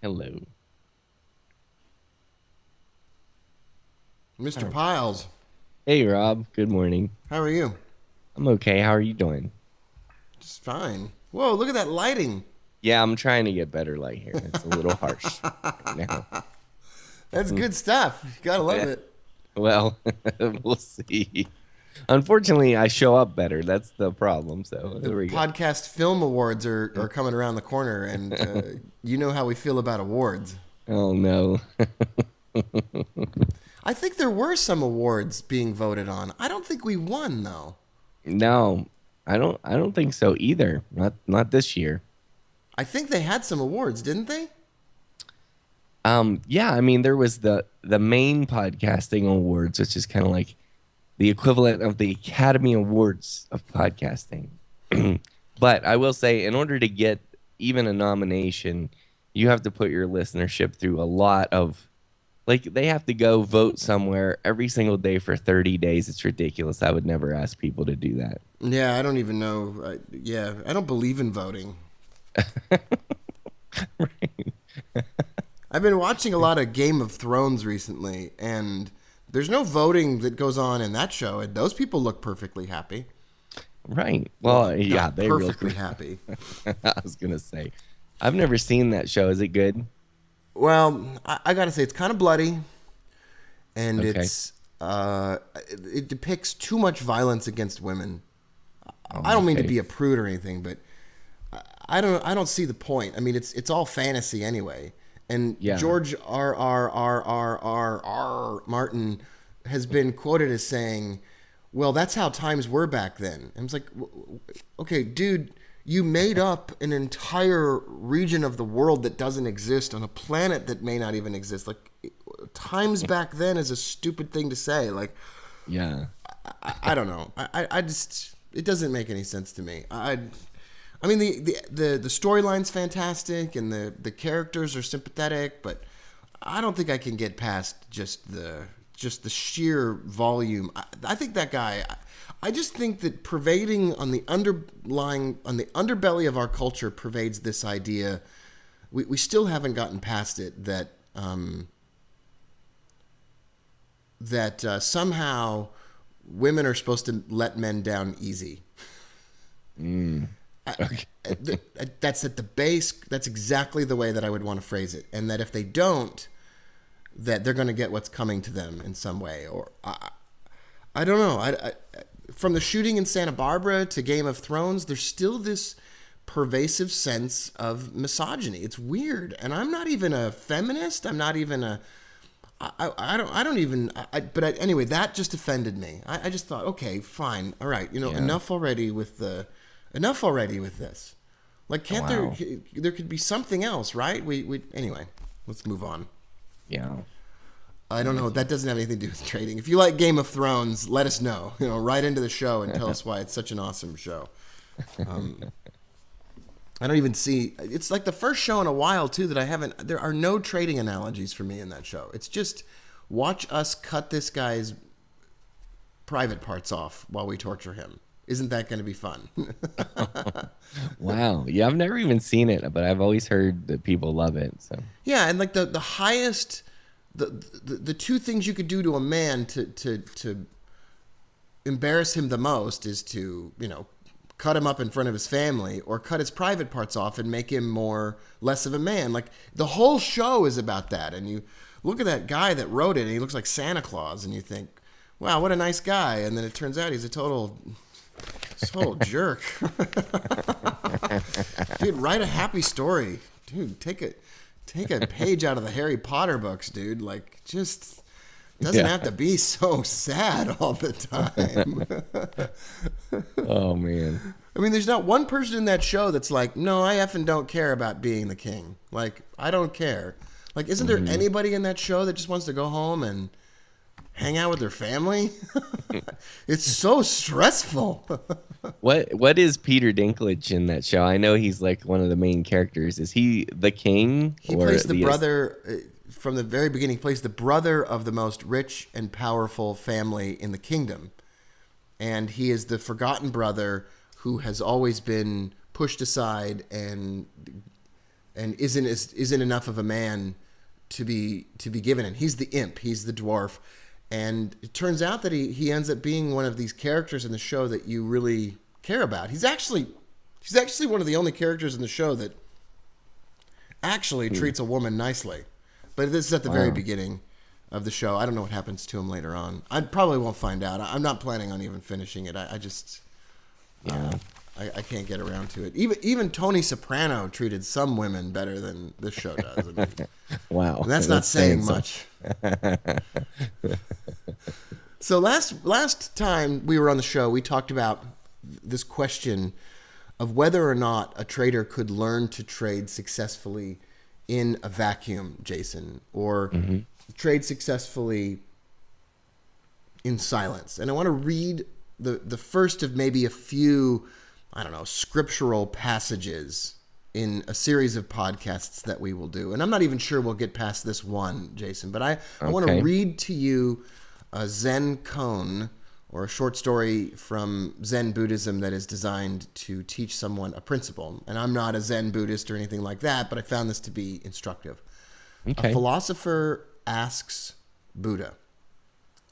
Hello. Mr. Oh. Piles, Hey, Rob. Good morning. how are you? I'm okay. How are you doing? Just fine. Whoa, look at that lighting. Yeah, I'm trying to get better light here. It's a little harsh right now. That's good stuff. You gotta love Yeah, it. well, we'll see. Unfortunately, I show up better. That's the problem. So The there we go. podcast film awards are coming around the corner, and you know how we feel about awards. Oh no. I think there were some awards being voted on. I don't think we won, though. No, I don't think so either. Not this year. I think they had some awards, didn't they? Yeah, I mean there was the main podcasting awards, which is kind of like the equivalent of the Academy Awards of podcasting. But I will say, in order to get even a nomination, you have to put your listenership through a lot of, like, they have to go vote somewhere every single day for 30 days. It's ridiculous. I would never ask people to do that. Yeah, I don't even know. Yeah, I don't believe in voting. Right. I've been watching a lot of Game of Thrones recently, and there's no voting that goes on in that show, and those people look perfectly happy. Right. Well, Well, yeah, not they real. perfectly happy. I was gonna say, I've never seen that show. Is it good? Well, I gotta say it's kind of bloody, and Okay. it depicts too much violence against women. I Oh, don't mean to okay. be a prude or anything, but I don't see the point. I mean, it's all fantasy anyway. And Yeah. George R. Martin has been quoted as saying, "Well, that's how times were back then." And it's like, okay, dude, you made up an entire region of the world that doesn't exist on a planet that may not even exist. Like, times back then is a stupid thing to say. Like, Yeah. I don't know. I just it doesn't make any sense to me. I mean the storyline's fantastic and the characters are sympathetic, but I don't think I can get past just the sheer volume. I think that guy. I just think that pervading on the underbelly of our culture pervades this idea. We still haven't gotten past it that somehow women are supposed to let men down easy. Mm. Okay. That's at the base. That's exactly the way that I would want to phrase it. And that if they don't, that they're going to get what's coming to them in some way. Or I don't know. From the shooting in Santa Barbara to Game of Thrones, there's still this pervasive sense of misogyny. It's weird. And I'm not even a feminist. I'm not even a I don't even. Anyway, that just offended me. I just thought, okay, fine, all right, Yeah. enough already with this. Like, can't Wow. there could be something else, right? We anyway. Let's move on. Yeah. I I'm don't know. with you. That doesn't have anything to do with trading. If you like Game of Thrones, let us know. Write into the show and tell us why it's such an awesome show. Um, I don't even see. It's like the first show in a while too that I haven't. There are no trading analogies for me in that show. It's just watch us cut this guy's private parts off while we torture him. Isn't that going to be fun? Wow. Yeah, I've never even seen it, but I've always heard that people love it. So. Yeah, and like the highest, the two things you could do to a man to embarrass him the most is to cut him up in front of his family or cut his private parts off and make him less of a man. Like, the whole show is about that. And you look at that guy that wrote it and he looks like Santa Claus and you think, wow, what a nice guy. And then it turns out he's a total jerk. Dude, write a happy story. Dude, take a page out of the Harry Potter books, dude. Like, just doesn't Yeah. have to be so sad all the time. Oh man. I mean, there's not one person in that show that's like, no, I effing don't care about being the king. Like, I don't care. Like, isn't there anybody in that show that just wants to go home and hang out with their family? It's so stressful. What is Peter Dinklage in that show? I know he's like one of the main characters. Is he the king He or plays the the? brother from the very beginning. He plays the brother of the most rich and powerful family in the kingdom, and he is the forgotten brother who has always been pushed aside and and isn't enough of a man to be given. And he's the imp. He's the dwarf. And it turns out that he ends up being one of these characters in the show that you really care about. He's actually one of the only characters in the show that actually treats a woman nicely. But this is at the very beginning of the show. I don't know what happens to him later on. I probably won't find out. I'm not planning on even finishing it. I just I can't get around to it. Even Tony Soprano treated some women better than this show does. I mean, wow, and that's not saying much. So last time we were on the show, we talked about this question of whether or not a trader could learn to trade successfully in a vacuum, Jason, or trade successfully in silence. And I want to read the first of maybe a few, I don't know, scriptural passages in a series of podcasts that we will do. And I'm not even sure we'll get past this one, Jason, but I want to read to you a Zen koan, or a short story from Zen Buddhism that is designed to teach someone a principle. And I'm not a Zen Buddhist or anything like that, but I found this to be instructive. Okay. A philosopher asks Buddha.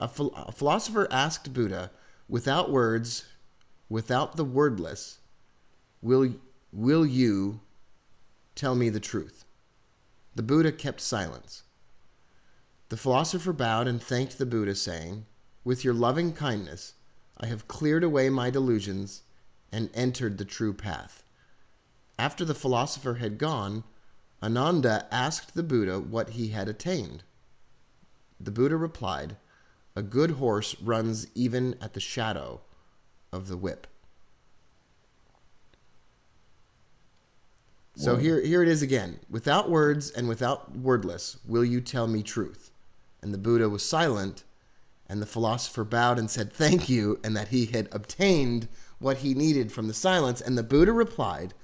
A philosopher asked Buddha, without words, without the wordless, will you tell me the truth? The Buddha kept silence. The philosopher bowed and thanked the Buddha, saying, with your loving kindness, I have cleared away my delusions and entered the true path. After the philosopher had gone, Ananda asked the Buddha what he had attained. The Buddha replied, a good horse runs even at the shadow of the whip. So here it is again. Without words and without wordless, will you tell me truth? And the Buddha was silent, and the philosopher bowed and said thank you, and that he had obtained what he needed from the silence. And the Buddha replied,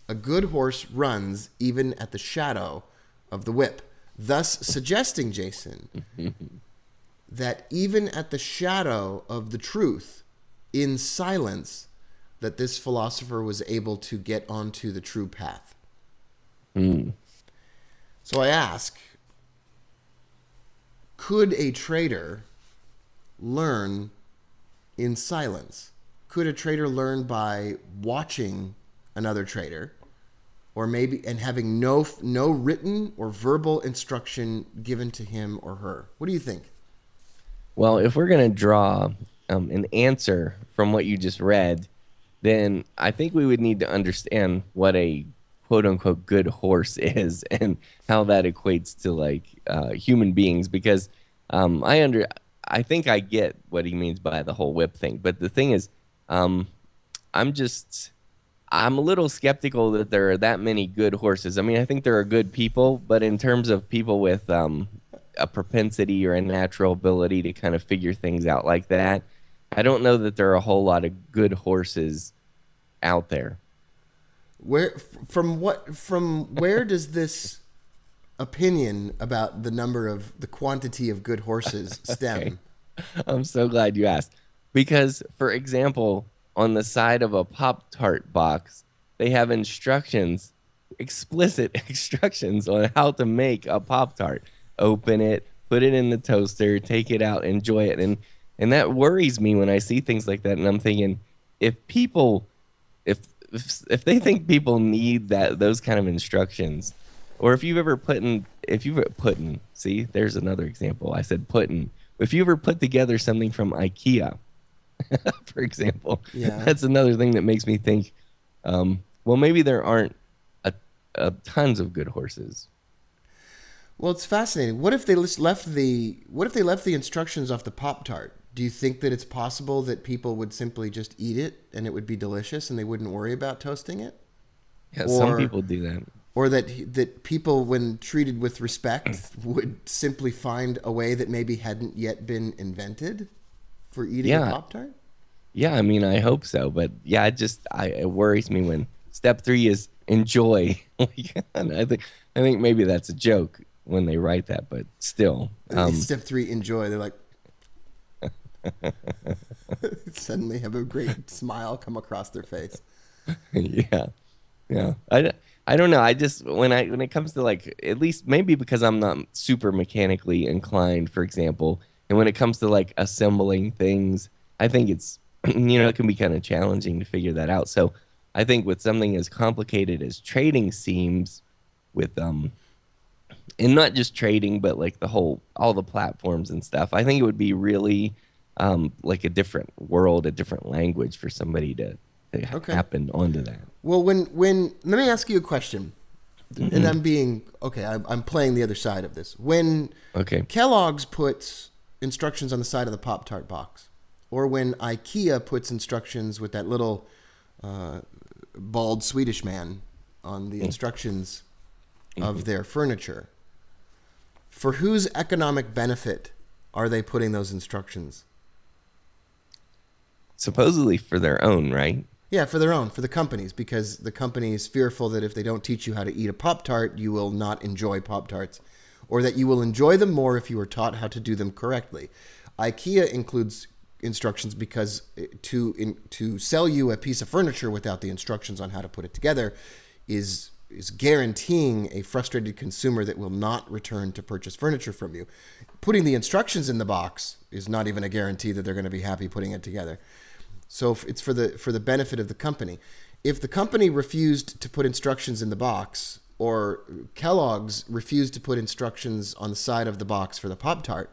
a good horse runs even at the shadow of the whip. Thus suggesting, Jason, that even at the shadow of the truth, in silence, that this philosopher was able to get onto the true path. So I ask, could a trader learn in silence? Could a trader learn by watching another trader, or maybe and having no written or verbal instruction given to him or her? What do you think? Well, if we're going to draw an answer from what you just read, then I think we would need to understand what a quote unquote good horse is and how that equates to like human beings, because I think I get what he means by the whole whip thing. But the thing is, I'm a little skeptical that there are that many good horses. I mean, I think there are good people, but in terms of people with a propensity or a natural ability to kind of figure things out like that, I don't know that there are a whole lot of good horses out there. Where does this opinion about the quantity of good horses stem? Okay. I'm so glad you asked. Because, for example, on the side of a Pop-Tart box, they have explicit instructions on how to make a Pop-Tart. Open it, put it in the toaster, take it out, enjoy it. And that worries me when I see things like that. And I'm thinking, if they think people need those kind of instructions, or if you've ever see, there's another example. I said puttin'. If you ever put together something from IKEA, for example, that's another thing that makes me think, well, maybe there aren't tons of good horses. Well, it's fascinating. What if they left the instructions off the Pop-Tart? Do you think that it's possible that people would simply just eat it and it would be delicious and they wouldn't worry about toasting it? Yeah, some people do that. Or that people, when treated with respect, would simply find a way that maybe hadn't yet been invented for eating a Pop-Tart? Yeah, I mean, I hope so. But yeah, it worries me when step 3 is enjoy. And I think maybe that's a joke when they write that, but still. Step 3, enjoy. They're like, suddenly have a great smile come across their face. Yeah. I don't know. I just when it comes to like at least maybe because I'm not super mechanically inclined, for example, and when it comes to like assembling things, I think it's it can be kind of challenging to figure that out. So I think with something as complicated as trading seems with and not just trading, but like all the platforms and stuff, I think it would be really like a different world, a different language for somebody to Okay. happen onto that. Well, when let me ask you a question, and Hmm. I'm being okay. I'm playing the other side of this. When Okay. Kellogg's puts instructions on the side of the Pop Tart box, or when IKEA puts instructions with that little uh, bald Swedish man on the instructions Mm-hmm. of their furniture, for whose economic benefit are they putting those instructions? Supposedly for their own, right? Yeah, for their own, for the companies, because the company is fearful that if they don't teach you how to eat a Pop Tart, you will not enjoy Pop Tarts, or that you will enjoy them more if you are taught how to do them correctly. IKEA includes instructions because to sell you a piece of furniture without the instructions on how to put it together is guaranteeing a frustrated consumer that will not return to purchase furniture from you. Putting the instructions in the box is not even a guarantee that they're going to be happy putting it together. So it's for the benefit of the company. If the company refused to put instructions in the box, or Kellogg's refused to put instructions on the side of the box for the Pop Tart,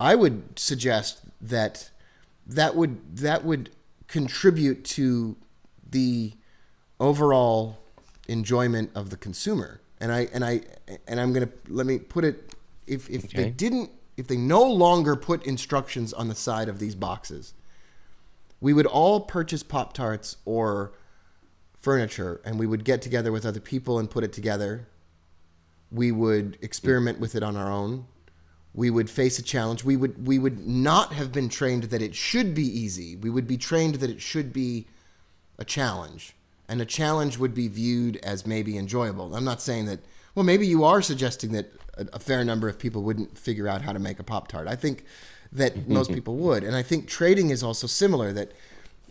I would suggest that that would contribute to the overall enjoyment of the consumer. And I'm gonna let me put it, Okay. if they no longer put instructions on the side of these boxes, we would all purchase Pop Tarts or furniture, and we would get together with other people and put it together. We would experiment with it on our own. We would face a challenge. We would not have been trained that it should be easy. We would be trained that it should be a challenge, and a challenge would be viewed as maybe enjoyable. I'm not saying that. Well, maybe you are suggesting that a fair number of people wouldn't figure out how to make a Pop Tart. I think that most people would, and I think trading is also similar. That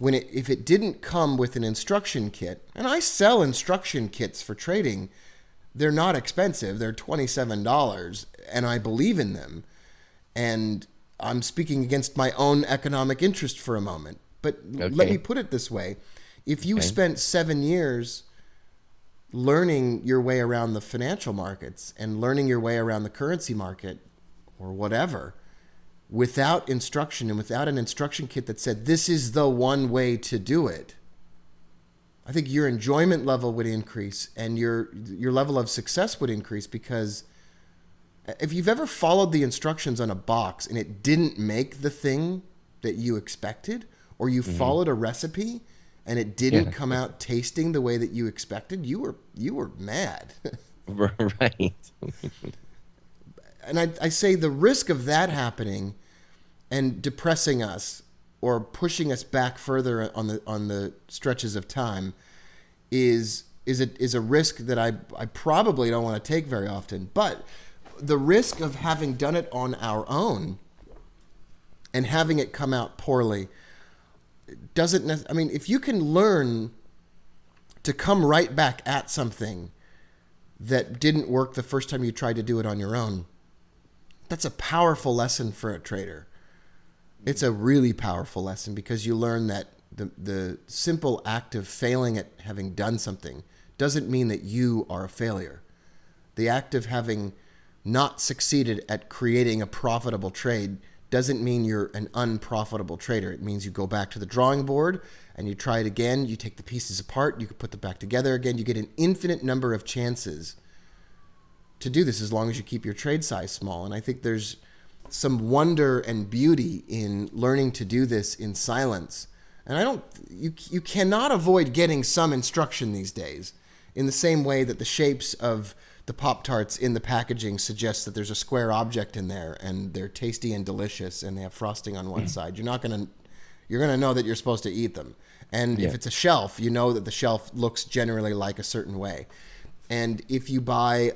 if it didn't come with an instruction kit, and I sell instruction kits for trading, they're not expensive. They're $27, and I believe in them. And I'm speaking against my own economic interest for a moment. But let me Okay. put it this way. If you Okay. spent 7 years learning your way around the financial markets and learning your way around the currency market or whatever, without instruction and without an instruction kit that said, this is the one way to do it, I think your enjoyment level would increase and your level of success would increase. Because if you've ever followed the instructions on a box and it didn't make the thing that you expected, or you Hmm. followed a recipe and it didn't Yeah. come out tasting the way that you expected, you were mad. Right. And I say the risk of that happening and depressing us or pushing us back further on the stretches of time is a risk that I probably don't want to take very often. But the risk of having done it on our own and having it come out poorly doesn't. I mean, if you can learn to come right back at something that didn't work the first time you tried to do it on your own, that's a powerful lesson for a trader. It's a really powerful lesson, because you learn that the simple act of failing at having done something doesn't mean that you are a failure. The act of having not succeeded at creating a profitable trade doesn't mean you're an unprofitable trader. It means you go back to the drawing board and you try it again. You take the pieces apart, you can put them back together again. You get an infinite number of chances to do this as long as you keep your trade size small. And I think there's some wonder and beauty in learning to do this in silence. And you cannot avoid getting some instruction these days, in the same way that the shapes of the Pop Tarts in the packaging suggest that there's a square object in there and they're tasty and delicious and they have frosting on one side. You're gonna know that you're supposed to eat them. And if Yeah. it's a shelf, you know that the shelf looks generally like a certain way. And if you buy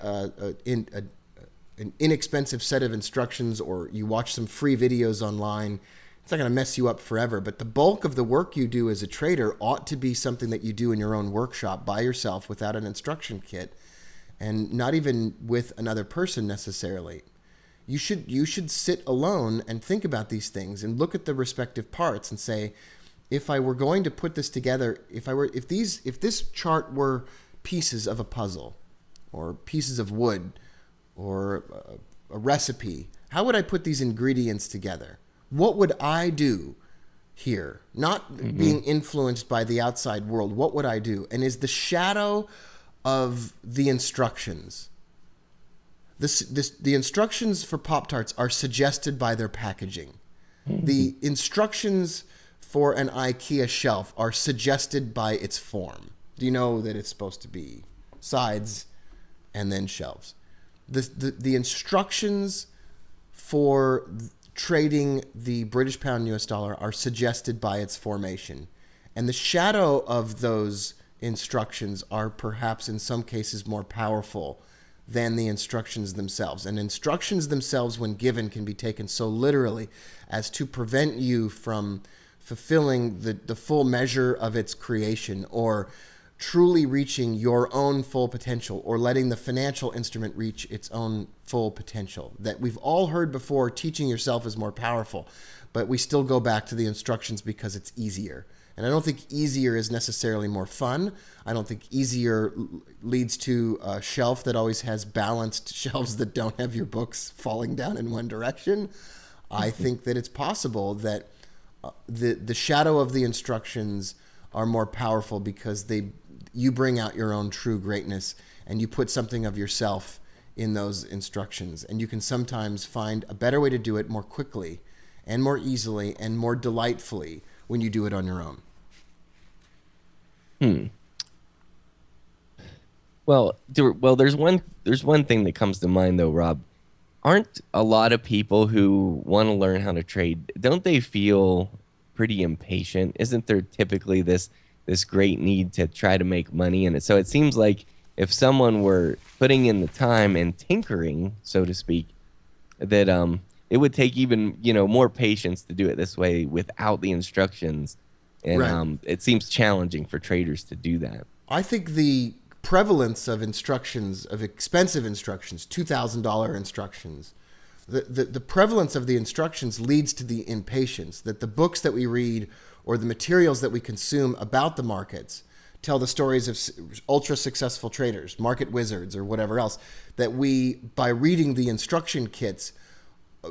an inexpensive set of instructions, or you watch some free videos online it's not going to mess you up forever, but the bulk of the work you do as a trader ought to be something that you do in your own workshop by yourself without an instruction kit, and not even with another person necessarily. You should sit alone and think about these things and look at the respective parts and say, if I were going to put this together, if this chart were pieces of a puzzle or pieces of wood or a recipe, how would I put these ingredients together? What would I do here? Not being influenced by the outside world. What would I do? And is the shadow of the instructions. The instructions for Pop-Tarts are suggested by their packaging. The instructions for an IKEA shelf are suggested by its form. Do you know that it's supposed to be sides and then shelves? The instructions for trading the British pound US dollar are suggested by its formation. And the shadow of those instructions are perhaps in some cases more powerful than the instructions themselves. And instructions themselves, when given, can be taken so literally as to prevent you from fulfilling the full measure of its creation, or truly reaching your own full potential, or letting the financial instrument reach its own full potential. That we've all heard before, teaching yourself is more powerful, but we still go back to the instructions because it's easier. And I don't think easier is necessarily more fun. I don't think easier leads to a shelf that always has balanced shelves that don't have your books falling down in one direction. I think that it's possible that the shadow of the instructions are more powerful because you bring out your own true greatness and you put something of yourself in those instructions. And you can sometimes find a better way to do it more quickly and more easily and more delightfully when you do it on your own. Well, there's one thing that comes to mind though, Rob. Aren't a lot of people who want to learn how to trade, don't they feel pretty impatient? Isn't there typically this great need to try to make money? And so it seems like if someone were putting in the time and tinkering, so to speak, that it would take even more patience to do it this way without the instructions. And Right. it seems challenging for traders to do that. I think the prevalence of instructions, of expensive instructions, $2,000 instructions, the prevalence of the instructions leads to the impatience that the books that we read or the materials that we consume about the markets tell the stories of ultra successful traders, market wizards, or whatever else, that we, by reading the instruction kits,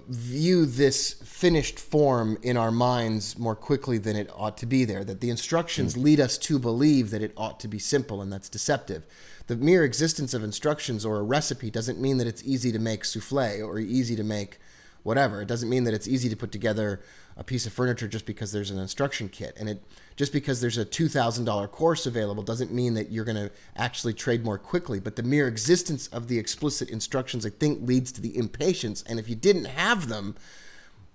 view this finished form in our minds more quickly than it ought to be there, that the instructions lead us to believe that it ought to be simple, and that's deceptive. The mere existence of instructions or a recipe doesn't mean that it's easy to make souffle or easy to make whatever. It doesn't mean that it's easy to put together a piece of furniture just because there's an instruction kit. And just because there's a $2,000 course available doesn't mean that you're going to actually trade more quickly. But the mere existence of the explicit instructions, I think, leads to the impatience. And if you didn't have them,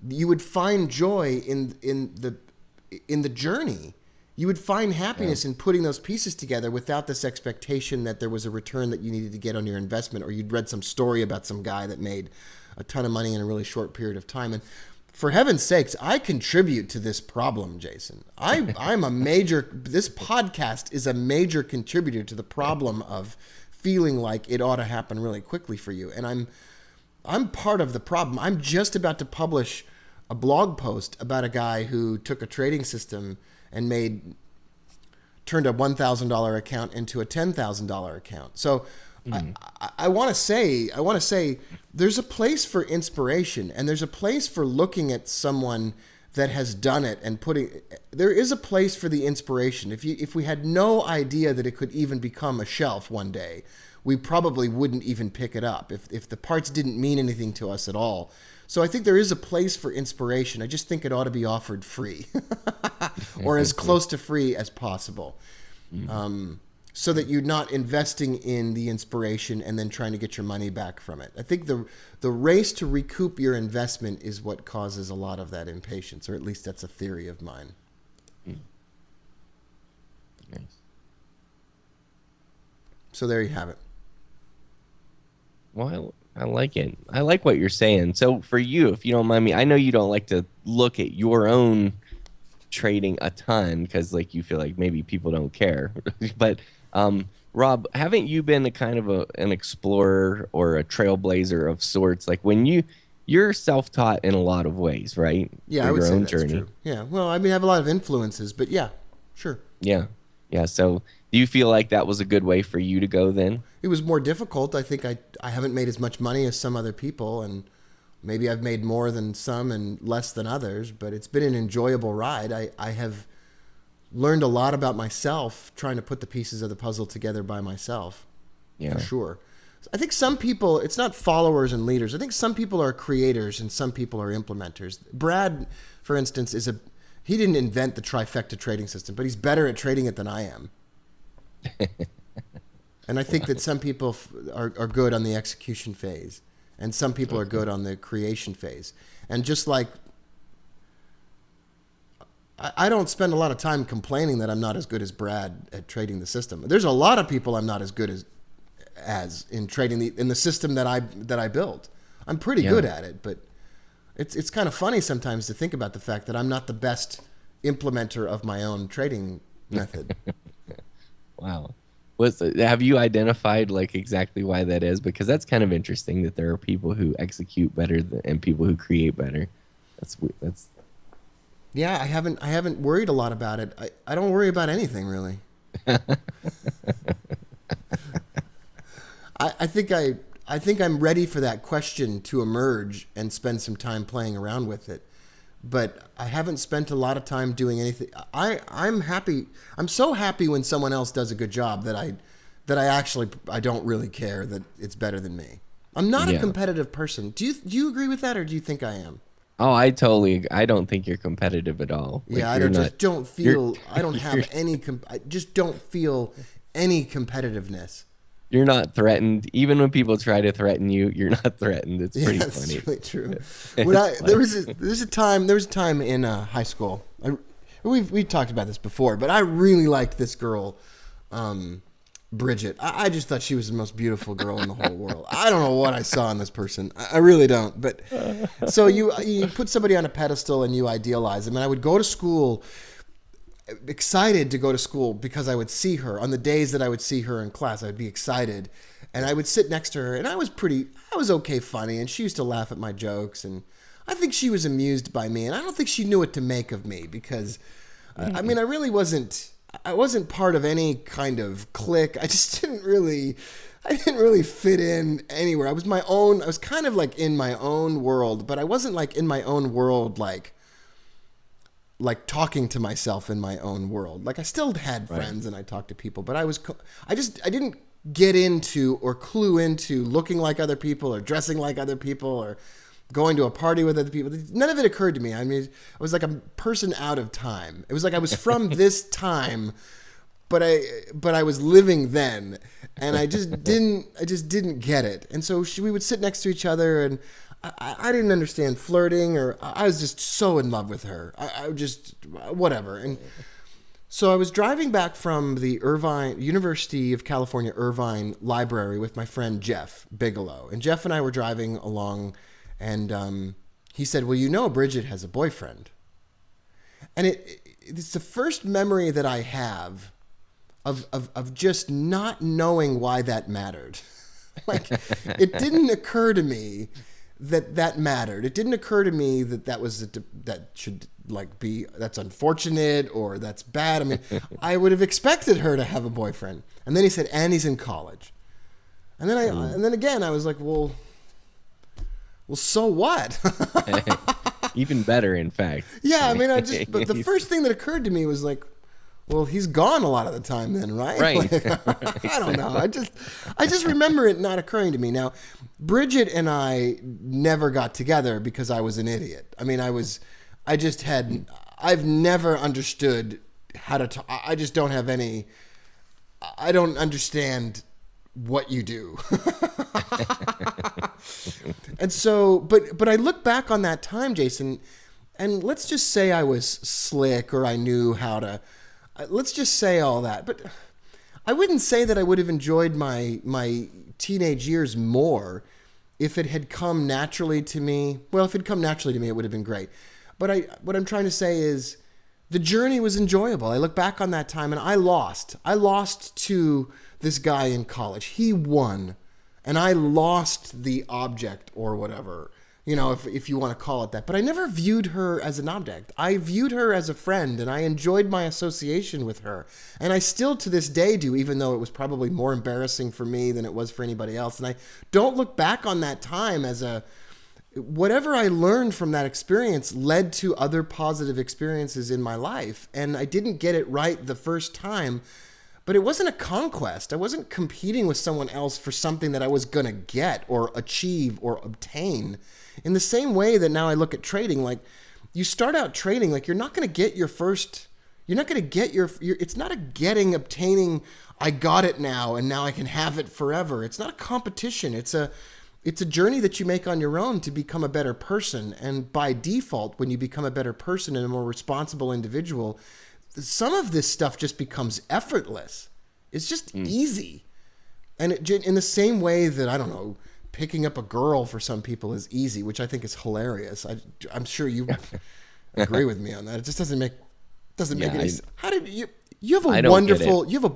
you would find joy in the journey. You would find happiness in putting those pieces together without this expectation that there was a return that you needed to get on your investment, or you'd read some story about some guy that made a ton of money in a really short period of time. And for heaven's sakes, I contribute to this problem, Jason. This podcast is a major contributor to the problem of feeling like it ought to happen really quickly for you. And I'm part of the problem. I'm just about to publish a blog post about a guy who took a trading system and turned a $1,000 account into a $10,000 account. So I want to say there's a place for inspiration, and there's a place for looking at someone that has done it and there is a place for the inspiration. If we had no idea that it could even become a shelf one day, we probably wouldn't even pick it up if the parts didn't mean anything to us at all. So I think there is a place for inspiration. I just think it ought to be offered free or as close to free as possible. So that you're not investing in the inspiration and then trying to get your money back from it. I think the race to recoup your investment is what causes a lot of that impatience, or at least that's a theory of mine. Nice. So there you have it. Well, I like it. I like what you're saying. So for you, if you don't mind me, I know you don't like to look at your own trading a ton because like you feel like maybe people don't care. But Rob, haven't you been a kind of an explorer or a trailblazer of sorts? Like when you're self-taught in a lot of ways, right? Yeah, For I would your say own that's journey. true. Yeah. Well, I mean, I have a lot of influences, but yeah, sure. Yeah. Yeah. So do you feel like that was a good way for you to go then? It was more difficult. I think I haven't made as much money as some other people, and maybe I've made more than some and less than others, but it's been an enjoyable ride. I have learned a lot about myself trying to put the pieces of the puzzle together by myself, for Yeah. sure. I think some people, it's not followers and leaders. I think some people are creators and some people are implementers. Brad, for instance, he didn't invent the trifecta trading system, but he's better at trading it than I am. And I think that some people are good on the execution phase, and some people are good on the creation phase. And just like I don't spend a lot of time complaining that I'm not as good as Brad at trading the system. There's a lot of people I'm not as good as in trading in the system that I built. I'm pretty Yeah. good at it, but it's kind of funny sometimes to think about the fact that I'm not the best implementer of my own trading method. Wow. Have you identified like exactly why that is? Because that's kind of interesting that there are people who execute better and people who create better. That's Yeah, I haven't worried a lot about it. I don't worry about anything really. I think I'm ready for that question to emerge and spend some time playing around with it. But I haven't spent a lot of time doing anything. I'm happy. I'm so happy when someone else does a good job that I don't really care that it's better than me. I'm not a yeah. competitive person. Do you agree with that, or do you think I am? Oh, I don't think you're competitive at all. Yeah, Like I you're don't, not just don't you're feel. I don't you're, have any. I just don't feel any competitiveness. you're not threatened. Even when people try to threaten you, you're not threatened. It's Yeah, pretty that's funny. really true. When It's like there was a time in high school. We talked about this before, but I really liked this girl, Bridget. I just thought she was the most beautiful girl in the whole world. I don't know what I saw in this person. I really don't. But so you put somebody on a pedestal and you idealize them. And I would go to school excited to go to school because I would see her on the days that I would see her in class. I'd be excited, and I would sit next to her, and I was okay funny, and she used to laugh at my jokes, and I think she was amused by me, and I don't think she knew what to make of me because, I mean, I wasn't part of any kind of clique. I didn't really fit in anywhere. I was kind of like in my own world, but I wasn't like in my own world like talking to myself in my own world. Like I still had right. friends and I talked to people, but I didn't get into or clue into looking like other people or dressing like other people or going to a party with other people. None of it occurred to me. I mean, I was like a person out of time. It was like I was from this time, but I was living then, and I just didn't get it. And so we would sit next to each other, and I didn't understand flirting, or I was just so in love with her. I just whatever. And so I was driving back from the University of California Irvine Library with my friend Jeff Bigelow, and Jeff and I were driving along, and he said, "Well, you know, Bridget has a boyfriend," and it's the first memory that I have of just not knowing why that mattered. Like, it didn't occur to me that mattered. It didn't occur to me that should that's unfortunate or that's bad. I mean, I would have expected her to have a boyfriend. And then he said, and he's in college. And then again, I was like, well, so what? Even better, in fact. Yeah, I mean, but the first thing that occurred to me was like, well, he's gone a lot of the time then, right? Right. Like, I don't know. I just remember it not occurring to me. Now, Bridget and I never got together because I was an idiot. I mean, I've never understood how to talk. I just don't have any, I don't understand what you do. And so, but I look back on that time, Jason, and let's just say I was slick or I knew how to, let's just say all that. But I wouldn't say that I would have enjoyed my teenage years more if it had come naturally to me. Well, if it had come naturally to me, it would have been great. But what I'm trying to say is the journey was enjoyable. I look back on that time and I lost. I lost to this guy in college. He won. And I lost the object or whatever, if you want to call it that. But I never viewed her as an object. I viewed her as a friend, and I enjoyed my association with her. And I still to this day do, even though it was probably more embarrassing for me than it was for anybody else. And I don't look back on that time as whatever I learned from that experience led to other positive experiences in my life. And I didn't get it right the first time. But it wasn't a conquest. I wasn't competing with someone else for something that I was going to get or achieve or obtain. In the same way that now I look at trading, like you start out trading, like you're not going to get it's not a obtaining, I got it now and now I can have it forever. It's not a competition. It's a journey that you make on your own to become a better person. And by default, when you become a better person and a more responsible individual, some of this stuff just becomes effortless. It's just easy. And in the same way that, I don't know, picking up a girl for some people is easy, which I think is hilarious. I'm sure you agree with me on that. It just doesn't make any sense. How did you have a wonderful, you have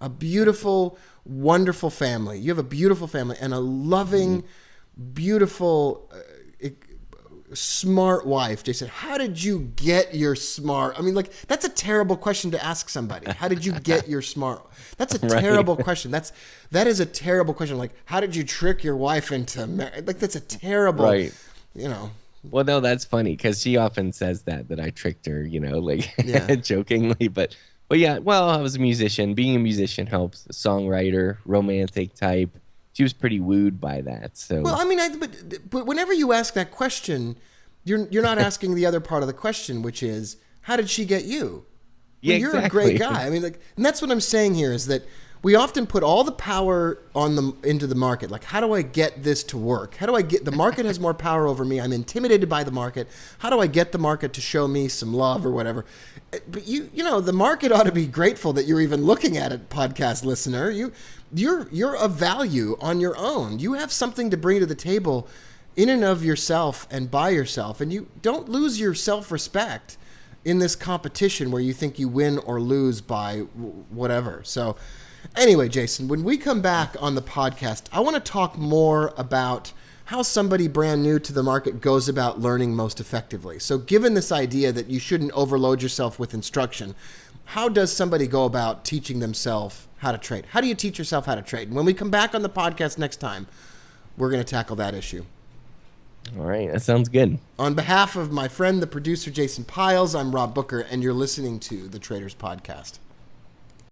a beautiful, wonderful family. You have a beautiful family and a loving, beautiful, smart wife. Jason, how did you get your smart? I mean, like, that's a terrible question to ask somebody. How did you get your smart? That's a terrible question. That is a terrible question. Like, how did you trick your wife into marriage? Like, that's a terrible, Well, no, that's funny because she often says that I tricked her, jokingly. But yeah, well, I was a musician. Being a musician helps. A songwriter, romantic type. She was pretty wooed by that. So well, I mean, but whenever you ask that question, you're not asking the other part of the question, which is, how did she get you? Yeah, you're exactly. a great guy. I mean, like, and that's what I'm saying here is that we often put all the power into the market. Like, how do I get this to work? How do I get the market has more power over me? I'm intimidated by the market. How do I get the market to show me some love or whatever? But the market ought to be grateful that you're even looking at it, podcast listener. You're of value on your own. You have something to bring to the table in and of yourself and by yourself. And you don't lose your self-respect in this competition where you think you win or lose by whatever. So anyway, Jason, when we come back on the podcast, I want to talk more about how somebody brand new to the market goes about learning most effectively. So given this idea that you shouldn't overload yourself with instruction, how does somebody go about teaching themselves how to trade? How do you teach yourself how to trade? And when we come back on the podcast next time, we're going to tackle that issue. All right, that sounds good. On behalf of my friend, the producer, Jason Piles, I'm Rob Booker, and you're listening to the Traders Podcast.